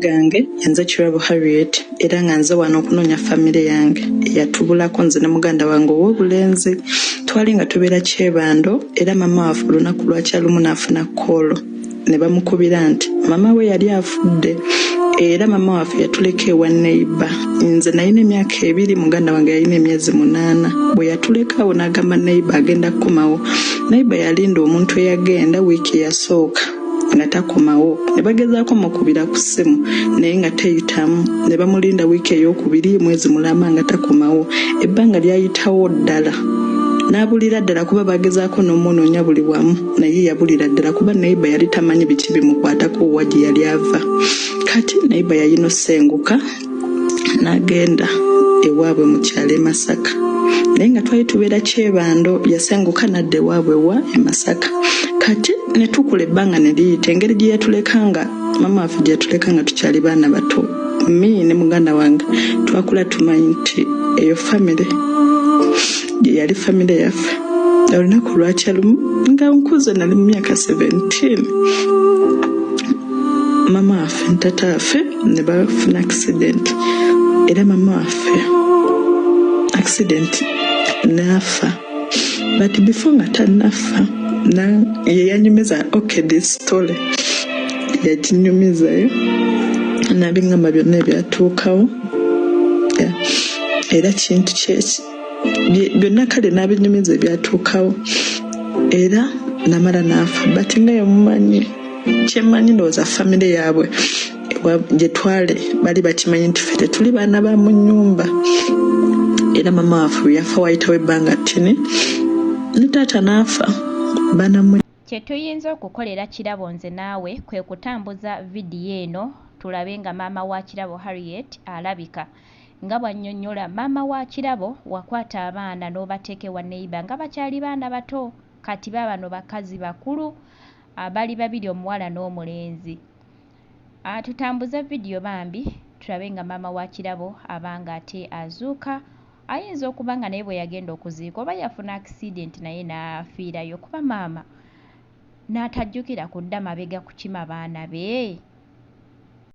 gange nze Kirabo Harriet era nga nze wano okunoonya famire yange eyatubulako nze ne muganda wange ow'obulenzi. Twali nga tubeera Kyebando era mama waffe olunaku lwakyalumu n'afuna koolo ne bamukubira nti mama we yali afudde. Era mama waffe yatuleka ewa neighbor. Nze nalina emyaka 2, muganda wange yalina emyezi 8. Bwe yatuleka awo n'agamba neighbor agenda kukomawo. Neighbor yalinda omuntu eyagenda wiiki eyasooka nga takomawo. Ne bagezaako mukubira ku ssimu naye nga teyitamu. Ne bamulinda wiiki ey'okubiri mwezi mulamba nga takomawo. Ebbanga lyayitawo ddala. N'abulira ddala kuba bagezaako n'omunoonya buli wamu naye yabulira ddala kuba neighbor yali tamanyi biki bimukwatako wa gye yali ava. Kati neighbor yayinosenguka n'agenda ewaabwe mu kyalo e Masaka. Naye nga twali tubeera Kyebando yasenguka n'adda ewaabwe wa e Masaka. Kati ne tukula ebbanga ne liyita engeri gye yatulekanga mama waffe gye yatulekanga tukyali baana bato. Mi ne muganda wange twakula tumanyi nti eyo famire gye yali famire yaffe. Olunaku lwakyalumu nga nkuze nali mu myaka 17. Mama waffe ne tata waffe ne bafuna accident era mama waffe accident n'afa. But before nga tannafa yanyumiza this story yaginyumizayo n'abingamba byonna ebyatuukawo era kintu kyeki byonna kale n'abinyumiza ebyatuukawo era namala n'afa. But nga yemumanyi kyemanyi ndowooza famire yaabwe gye twale bali bakimanyi nti ffe tetuli baana ba mu nnyumba. Era mama waffe yafa wayitawo ebbanga ttini ne taata n'afa. Kye tuyinza okukolera Kirabo nze naawe kwe kutambuza vidiyo eno tulabe nga maama wa Kirabo Harriet alabika nga bw'annyonnyola maama wa Kirabo wakwata abaana n'obateeka ewa neighbor nga bakyali baana bato kati baabano bakazi bakulu abali babiri omuwala n'omulenzi. Tutambuza vidiyo bambi tulabe nga maama wa Kirabo abanga ate azuuka. Ayinza okuba nga naye bwe yagenda okuziika oba yafuna accident naye n'afiirayo kuba maama n'atajjukira kudda mabega kukima baana be.